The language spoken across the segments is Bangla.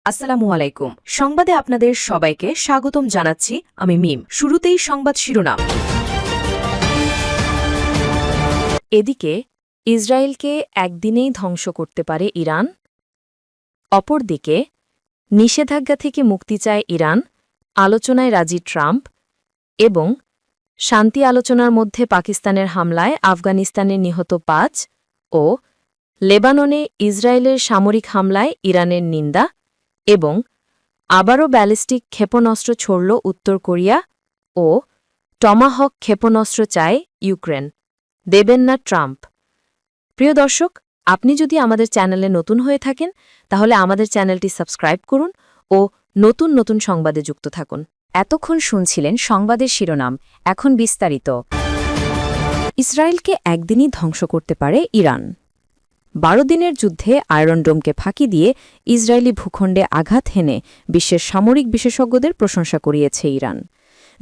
আসসালামু আলাইকুম। সংবাদে আপনাদের সবাইকে স্বাগতম জানাচ্ছি। আমি মিম। শুরুতেই সংবাদ শিরোনাম। এদিকে ইসরায়েলকে একদিনেই ধ্বংস করতে পারে ইরান। অপরদিকে নিষেধাজ্ঞা থেকে মুক্তি চায় ইরান, আলোচনায় রাজি ট্রাম্প। এবং শান্তি আলোচনার মধ্যে পাকিস্তানের হামলায় আফগানিস্তানে নিহত ৫ ও লেবাননে ইসরায়েলের সামরিক হামলায় ইরানের নিন্দা। এবং আবারও ব্যালিস্টিক ক্ষেপণাস্ত্র ছড়ল উত্তর কোরিয়া ও টমাহক ক্ষেপণাস্ত্র চায় ইউক্রেন, দেবেন না ট্রাম্প। প্রিয় দর্শক, আপনি যদি আমাদের চ্যানেলে নতুন হয়ে থাকেন তাহলে আমাদের চ্যানেলটি সাবস্ক্রাইব করুন ও নতুন নতুন সংবাদে যুক্ত থাকুন। এতক্ষণ শুনছিলেন সংবাদের শিরোনাম, এখন বিস্তারিত। ইসরায়েলকে একদিনই ধ্বংস করতে পারে ইরান। ১২ দিনের যুদ্ধে আয়রন ডোমকে ফাঁকি দিয়ে ইসরায়েলি ভূখণ্ডে আঘাত হেনে বিশ্বের সামরিক বিশেষজ্ঞদের প্রশংসা করিয়েছে ইরান।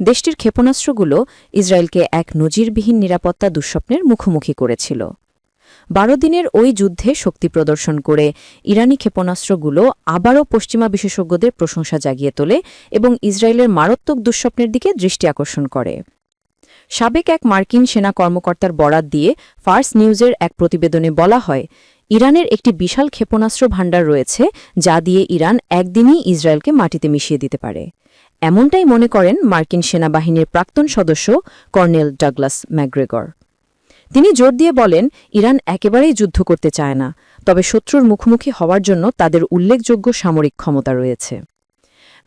দেশটির ক্ষেপণাস্ত্রগুলো ইসরায়েলকে এক নজিরবিহীন নিরাপত্তা দুঃস্বপ্নের মুখোমুখি করেছিল। ১২ দিনের ওই যুদ্ধে শক্তি প্রদর্শন করে ইরানি ক্ষেপণাস্ত্রগুলো আবারও পশ্চিমা বিশেষজ্ঞদের প্রশংসা জাগিয়ে তোলে এবং ইসরায়েলের মারাত্মক দুঃস্বপ্নের দিকে দৃষ্টি আকর্ষণ করে। সাবেক এক মার্কিন সেনা কর্মকর্তার বরাত দিয়ে ফার্স নিউজের এক প্রতিবেদনে বলা হয়, ইরানের একটি বিশাল ক্ষেপণাস্ত্র ভাণ্ডার রয়েছে যা দিয়ে ইরান একদিনই ইসরায়েলকে মাটিতে মিশিয়ে দিতে পারে। এমনটাই মনে করেন মার্কিন সেনাবাহিনীর প্রাক্তন সদস্য কর্নেল ডাগলাস ম্যাকগ্রেগর। তিনি জোর দিয়ে বলেন, ইরান একেবারেই যুদ্ধ করতে চায় না, তবে শত্রুর মুখোমুখি হওয়ার জন্য তাদের উল্লেখযোগ্য সামরিক ক্ষমতা রয়েছে।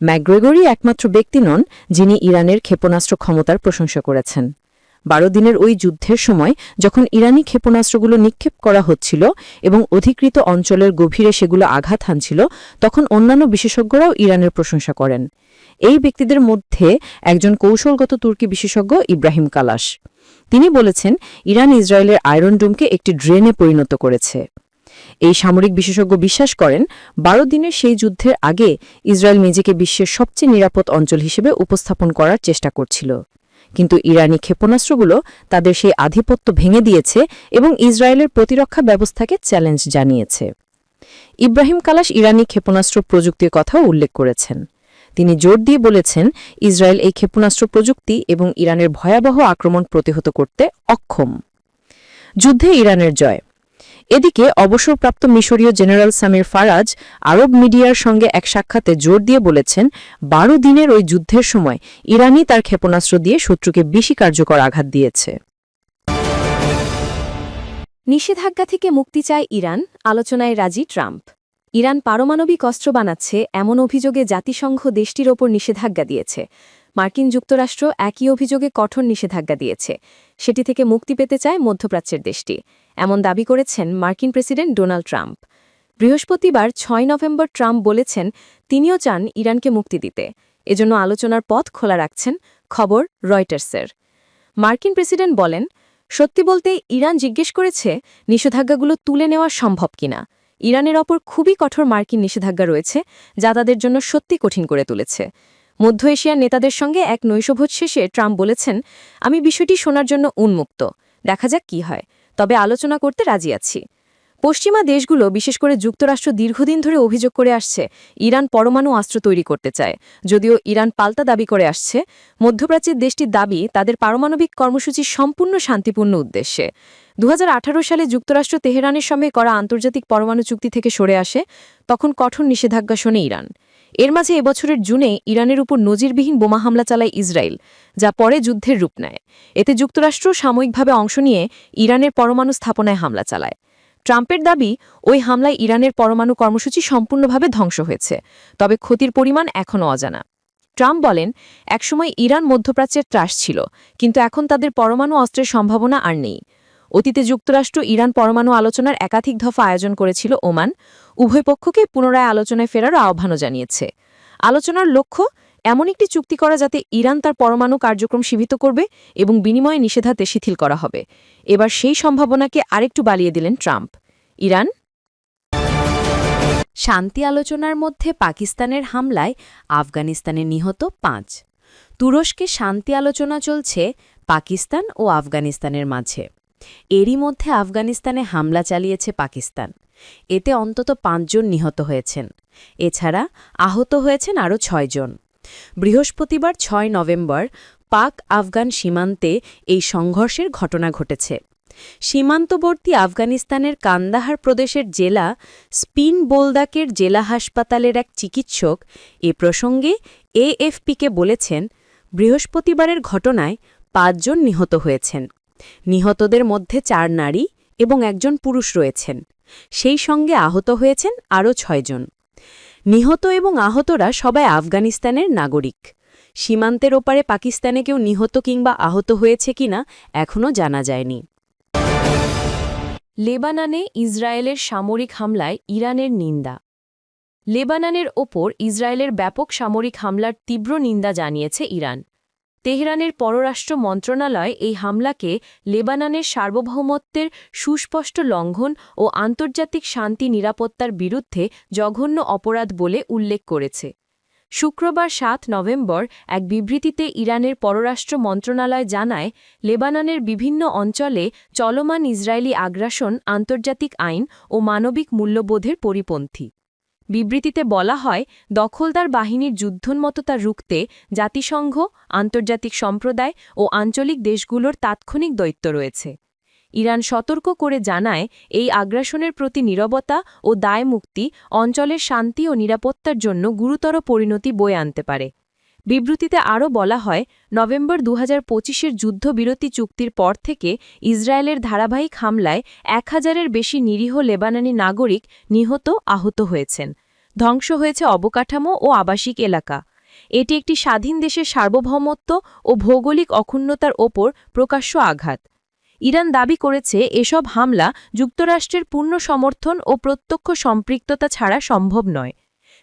ম্যাকগ্রেগরই একমাত্র ব্যক্তি নন যিনি ইরানের ক্ষেপণাস্ত্র ক্ষমতার প্রশংসা করেছেন। ১২ দিনের ওই যুদ্ধের সময় যখন ইরানি ক্ষেপণাস্ত্রগুলো নিক্ষেপ করা হচ্ছিল এবং অধিকৃত অঞ্চলের গভীরে সেগুলো আঘাত হানছিল, তখন অন্যান্য বিশেষজ্ঞরাও ইরানের প্রশংসা করেন। এই ব্যক্তিদের মধ্যে একজন কৌশলগত তুর্কি বিশেষজ্ঞ ইব্রাহিম কালাস। তিনি বলেছেন, ইরান ইসরায়েলের আয়রন ডোমকে একটি ড্রেনে পরিণত করেছে। এই সামরিক বিশেষজ্ঞ বিশ্বাস করেন, ১২ দিনের সেই যুদ্ধের আগে ইসরায়েল নিজেকে বিশ্বের সবচেয়ে নিরাপদ অঞ্চল হিসেবে উপস্থাপন করার চেষ্টা করছিল। কিন্তু ইরানি ক্ষেপণাস্ত্রগুলো তাদের সেই আধিপত্য ভেঙে দিয়েছে এবং ইসরায়েলের প্রতিরক্ষা ব্যবস্থাকে চ্যালেঞ্জ জানিয়েছে। ইব্রাহিম কালাস ইরানি ক্ষেপণাস্ত্র প্রযুক্তির কথাও উল্লেখ করেছেন। তিনি জোর দিয়ে বলেছেন, ইসরায়েল এই ক্ষেপণাস্ত্র প্রযুক্তি এবং ইরানের ভয়াবহ আক্রমণ প্রতিহত করতে অক্ষম। যুদ্ধে ইরানের জয়। এদিকে অবসরপ্রাপ্ত মিশরীয় জেনারেল সামির ফারাজ আরব মিডিয়ার সঙ্গে এক সাক্ষাতে জোর দিয়ে বলেছেন, ১২ দিনের ওই যুদ্ধের সময় ইরানই তার ক্ষেপণাস্ত্র দিয়ে শত্রুকে বেশি কার্যকর আঘাত দিয়েছে। নিষেধাজ্ঞা থেকে মুক্তি চায় ইরান, আলোচনায় রাজি ট্রাম্প। ইরান পারমাণবিক অস্ত্র বানাচ্ছে এমন অভিযোগে জাতিসংঘ দেশটির ওপর নিষেধাজ্ঞা দিয়েছে। মার্কিন যুক্তরাষ্ট্র একই অভিযোগে কঠোর নিষেধাজ্ঞা দিয়েছে। সেটি থেকে মুক্তি পেতে চায় মধ্যপ্রাচ্যের দেশটি, এমন দাবি করেছেন মার্কিন প্রেসিডেন্ট ডোনাল্ড ট্রাম্প। বৃহস্পতিবার ৬ নভেম্বর ট্রাম্প বলেছেন, তিনিও চান ইরানকে মুক্তি দিতে, এজন্য আলোচনার পথ খোলা রাখছেন। খবর রয়টার্সের। মার্কিন প্রেসিডেন্ট বলেন, সত্যি বলতে ইরান জিজ্ঞেস করেছে নিষেধাজ্ঞাগুলো তুলে নেওয়া সম্ভব কিনা। ইরানের ওপর খুবই কঠোর মার্কিন নিষেধাজ্ঞা রয়েছে যা তাদের জন্য সত্যি কঠিন করে তুলেছে। মধ্য এশিয়ার নেতাদের সঙ্গে এক নৈশভোজ শেষে ট্রাম্প বলেছেন, আমি বিষয়টি শোনার জন্য উন্মুক্ত, দেখা যাক কি হয়, তবে আলোচনা করতে রাজি আছি। পশ্চিমা দেশগুলো, বিশেষ করে যুক্তরাষ্ট্র, দীর্ঘদিন ধরে অভিযোগ করে আসছে ইরান পরমাণু অস্ত্র তৈরি করতে চায়। যদিও ইরান পাল্টা দাবি করে আসছে, মধ্যপ্রাচ্যের দেশটির দাবি তাদের পারমাণবিক কর্মসূচি সম্পূর্ণ শান্তিপূর্ণ উদ্দেশ্যে। ২০১৮ সালে যুক্তরাষ্ট্র তেহরানের সঙ্গে করা আন্তর্জাতিক পরমাণু চুক্তি থেকে সরে আসে, তখন কঠোর নিষেধাজ্ঞা শোনে ইরান। এর মাঝে এবছরের জুনে ইরানের উপর নজিরবিহীন বোমা হামলা চালায় ইসরায়েল, যা পরে যুদ্ধের রূপ নেয়। এতে যুক্তরাষ্ট্র সাময়িকভাবে অংশ নিয়ে ইরানের পরমাণু স্থাপনায় হামলা চালায়। ট্রাম্পের দাবি, ওই হামলায় ইরানের পরমাণু কর্মসূচি সম্পূর্ণভাবে ধ্বংস হয়েছে, তবে ক্ষতির পরিমাণ এখনও অজানা। ট্রাম্প বলেন, একসময় ইরান মধ্যপ্রাচ্যের ত্রাস ছিল, কিন্তু এখন তাদের পরমাণু অস্ত্রের সম্ভাবনা আর নেই। অতীতে যুক্তরাষ্ট্র ইরান পরমাণু আলোচনার একাধিক দফা আয়োজন করেছিল ওমান। উভয় পক্ষকে পুনরায় আলোচনায় ফেরার আহ্বানও জানিয়েছে। আলোচনার লক্ষ্য এমন একটি চুক্তি করা যাতে ইরান তার পরমাণু কার্যক্রম সীমিত করবে এবং বিনিময়ে নিষেধাজ্ঞা শিথিল করা হবে। এবার সেই সম্ভাবনাকে আরেকটু বাড়িয়ে দিলেন ট্রাম্প। ইরান শান্তি আলোচনার মধ্যে পাকিস্তানের হামলায় আফগানিস্তানে নিহত ৫। তুরস্কে শান্তি আলোচনা চলছে পাকিস্তান ও আফগানিস্তানের মাঝে। এরই মধ্যে আফগানিস্তানে হামলা চালিয়েছে পাকিস্তান। এতে অন্তত ৫ জন নিহত হয়েছেন। এছাড়া আহত হয়েছেন আরও ৬ জন। বৃহস্পতিবার ৬ নভেম্বর পাক আফগান সীমান্তে এই সংঘর্ষের ঘটনা ঘটেছে। সীমান্তবর্তী আফগানিস্তানের কান্দাহার প্রদেশের জেলা স্পিন বোলদাকের জেলা হাসপাতালের এক চিকিৎসক এ প্রসঙ্গে এএফপিকে বলেছেন, বৃহস্পতিবারের ঘটনায় ৫ জন নিহত হয়েছেন। নিহতদের মধ্যে ৪ নারী এবং ১ জন পুরুষ রয়েছেন। সেই সঙ্গে আহত হয়েছেন আরও ৬ জন। নিহত এবং আহতরা সবাই আফগানিস্তানের নাগরিক। সীমান্তের ওপারে পাকিস্তানে কেউ নিহত কিংবা আহত হয়েছে কিনা এখনও জানা যায়নি। লেবাননে ইসরায়েলের সামরিক হামলায় ইরানের নিন্দা। লেবাননের ওপর ইসরায়েলের ব্যাপক সামরিক হামলার তীব্র নিন্দা জানিয়েছে ইরান। তেহরানের পররাষ্ট্র মন্ত্রণালয় এই হামলাকে লেবাননের সার্বভৌমত্বের সুস্পষ্ট লঙ্ঘন ও আন্তর্জাতিক শান্তি নিরাপত্তার বিরুদ্ধে জঘন্য অপরাধ বলে উল্লেখ করেছে। শুক্রবার ৭ নভেম্বর এক বিবৃতিতে ইরানের পররাষ্ট্র মন্ত্রণালয় জানায়, লেবাননের বিভিন্ন অঞ্চলে চলমান ইসরায়েলি আগ্রাসন আন্তর্জাতিক আইন ও মানবিক মূল্যবোধের পরিপন্থী। বিবৃতিতে বলা হয়, দখলদার বাহিনীর যুদ্ধোন্মত্ততা রুখতে জাতিসংঘ, আন্তর্জাতিক সম্প্রদায় ও আঞ্চলিক দেশগুলোর তাৎক্ষণিক দায়িত্ব রয়েছে। ইরান সতর্ক করে জানায়, এই আগ্রাসনের প্রতি নীরবতা ও দায়মুক্তি অঞ্চলের শান্তি ও নিরাপত্তার জন্য গুরুতর পরিণতি বয়ে আনতে পারে। বিবৃতিতে আরও বলা হয়, নভেম্বর ২০২৫-এর যুদ্ধবিরতি চুক্তির পর থেকে ইসরায়েলের ধারাবাহিক হামলায় ১,০০০-এর বেশি নিরীহ লেবাননি নাগরিক নিহত, আহত হয়েছেন। ধ্বংস হয়েছে অবকাঠামো ও আবাসিক এলাকা। এটি একটি স্বাধীন দেশের সার্বভৌমত্ব ও ভৌগোলিক অখণ্ডতার ওপর প্রকাশ্য আঘাত। ইরান দাবি করেছে, এসব হামলা যুক্তরাষ্ট্রের পূর্ণ সমর্থন ও প্রত্যক্ষ সম্পৃক্ততা ছাড়া সম্ভব নয়।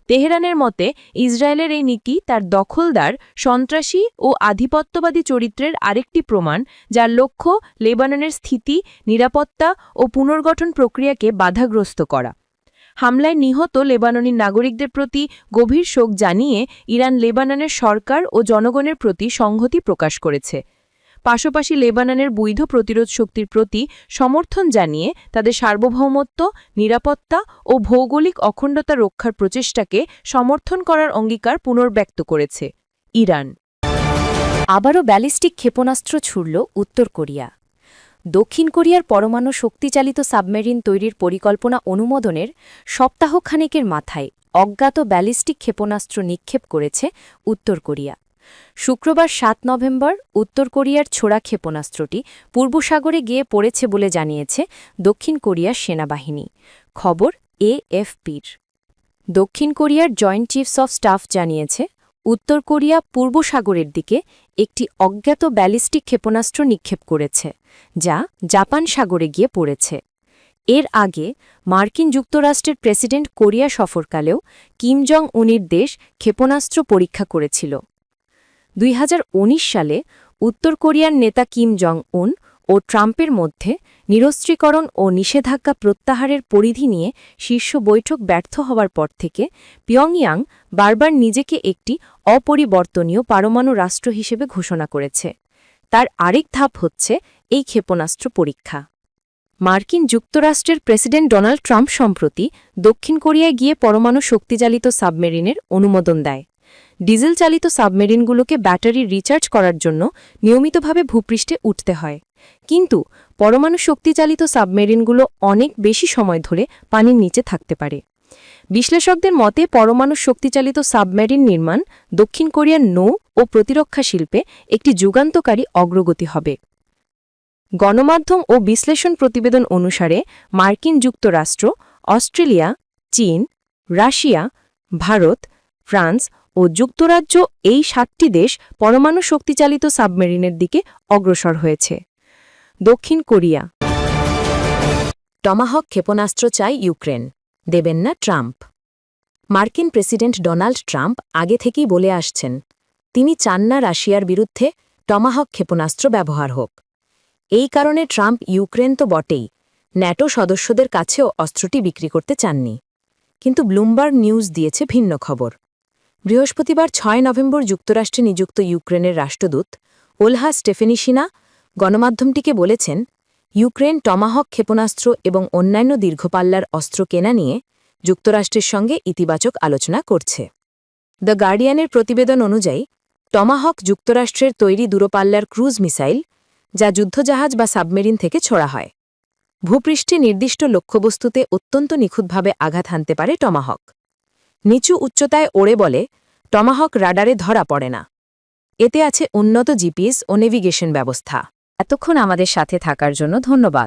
তেহরানের মতে, ইসরায়েলের এই নীতি তার দখলদার, সন্ত্রাসী ও আধিপত্যবাদী চরিত্রের আরেকটি প্রমাণ, যার লক্ষ্য লেবাননের স্থিতি, নিরাপত্তা ও পুনর্গঠন প্রক্রিয়াকে বাধাগ্রস্ত করা। হামলায় নিহত লেবাননি নাগরিকদের প্রতি গভীর শোক জানিয়ে ইরান লেবাননের সরকার ও জনগণের প্রতি সংহতি প্রকাশ করেছে। পাশাপাশি লেবাননের বৈধ প্রতিরোধ শক্তির প্রতি সমর্থন জানিয়ে তাদের সার্বভৌমত্ব, নিরাপত্তা ও ভৌগোলিক অখণ্ডতা রক্ষার প্রচেষ্টাকে সমর্থন করার অঙ্গীকার পুনর্ব্যক্ত করেছে। ইরান আবারও ব্যালিস্টিক ক্ষেপণাস্ত্র ছুড়ল উত্তর কোরিয়া। দক্ষিণ কোরিয়ার পরমাণু শক্তিচালিত সাবমেরিন তৈরির পরিকল্পনা অনুমোদনের সপ্তাহখানেকের মাথায় অজ্ঞাত ব্যালিস্টিক ক্ষেপণাস্ত্র নিক্ষেপ করেছে উত্তর কোরিয়া। শুক্রবার ৭ নভেম্বর উত্তর কোরিয়ার ছোড়া ক্ষেপণাস্ত্রটি পূর্ব সাগরে গিয়ে পড়েছে বলে জানিয়েছে দক্ষিণ কোরিয়ার সেনাবাহিনী। খবর এএফপির। দক্ষিণ কোরিয়ার জয়েন্ট চিফস অফ স্টাফ জানিয়েছে, উত্তর কোরিয়া পূর্ব সাগরের দিকে একটি অজ্ঞাত ব্যালিস্টিক ক্ষেপণাস্ত্র নিক্ষেপ করেছে, যা জাপান সাগরে গিয়ে পড়েছে। এর আগে মার্কিন যুক্তরাষ্ট্রের প্রেসিডেন্ট কোরিয়া সফরকালেও কিম জং উনের দেশ ক্ষেপণাস্ত্র পরীক্ষা করেছিল। ২০১৯ সালে উত্তর কোরিয়ার নেতা কিম জং উন ও ট্রাম্পের মধ্যে নিরস্ত্রীকরণ ও নিষেধাজ্ঞা প্রত্যাহারের পরিধি নিয়ে শীর্ষ বৈঠক ব্যর্থ হওয়ার পর থেকে পিয়ংইয়াং বারবার নিজেকে একটি অপরিবর্তনীয় পারমাণু রাষ্ট্র হিসেবে ঘোষণা করেছে। তার আরেক ধাপ হচ্ছে এই ক্ষেপণাস্ত্র পরীক্ষা। মার্কিন যুক্তরাষ্ট্রের প্রেসিডেন্ট ডোনাল্ড ট্রাম্প সম্প্রতি দক্ষিণ কোরিয়ায় গিয়ে পরমাণু শক্তিচালিত সাবমেরিনের অনুমোদন দেয়। ডিজেল চালিত সাবমেরিনগুলোকে ব্যাটারি রিচার্জ করার জন্য নিয়মিতভাবে ভূপৃষ্ঠে উঠতে হয়, কিন্তু পরমাণু শক্তিচালিত সাবমেরিনগুলো অনেক বেশি সময় ধরে পানির নিচে থাকতে পারে। বিশ্লেষকদের মতে, পরমাণু শক্তিচালিত সাবমেরিন নির্মাণ দক্ষিণ কোরিয়ার নৌ ও প্রতিরক্ষা শিল্পে একটি যুগান্তকারী অগ্রগতি হবে। গণমাধ্যম ও বিশ্লেষণ প্রতিবেদন অনুসারে মার্কিন যুক্তরাষ্ট্র, অস্ট্রেলিয়া, চীন, রাশিয়া, ভারত, ফ্রান্স ও যুক্তরাজ্য এই ৭টি দেশ পরমাণু শক্তিচালিত সাবমেরিনের দিকে অগ্রসর হয়েছে। দক্ষিণ কোরিয়া টমাহক ক্ষেপণাস্ত্র চায় ইউক্রেন, দেবেন না ট্রাম্প। মার্কিন প্রেসিডেন্ট ডোনাল্ড ট্রাম্প আগে থেকেই বলে আসছেন, তিনি চান না রাশিয়ার বিরুদ্ধে টমাহক ক্ষেপণাস্ত্র ব্যবহার হোক। এই কারণে ট্রাম্প ইউক্রেন তো বটেই, ন্যাটো সদস্যদের কাছেও অস্ত্রটি বিক্রি করতে চাননি। কিন্তু ব্লুমবার্গ নিউজ দিয়েছে ভিন্ন খবর। বৃহস্পতিবার ৬ নভেম্বর যুক্তরাষ্ট্রে নিযুক্ত ইউক্রেনের রাষ্ট্রদূত ওলহা স্টেফেনিশিনা গণমাধ্যমটিকে বলেছেন, ইউক্রেন টমাহক ক্ষেপণাস্ত্র এবং অন্যান্য দীর্ঘপাল্লার অস্ত্র কেনা নিয়ে যুক্তরাষ্ট্রের সঙ্গে ইতিবাচক আলোচনা করছে। দ্য গার্ডিয়ানের প্রতিবেদন অনুযায়ী টমাহক যুক্তরাষ্ট্রের তৈরি দূরপাল্লার ক্রুজ মিসাইল, যা যুদ্ধজাহাজ বা সাবমেরিন থেকে ছোড়া হয়। ভূপৃষ্ঠে নির্দিষ্ট লক্ষ্যবস্তুতে অত্যন্ত নিখুঁতভাবে আঘাত হানতে পারে টমাহক। নিচু উচ্চতায় ওড়ে বলে টমাহক রাডারে ধরা পড়ে না। এতে আছে উন্নত জিপিএস ও নেভিগেশন ব্যবস্থা। এতক্ষণ আমাদের সাথে থাকার জন্য ধন্যবাদ।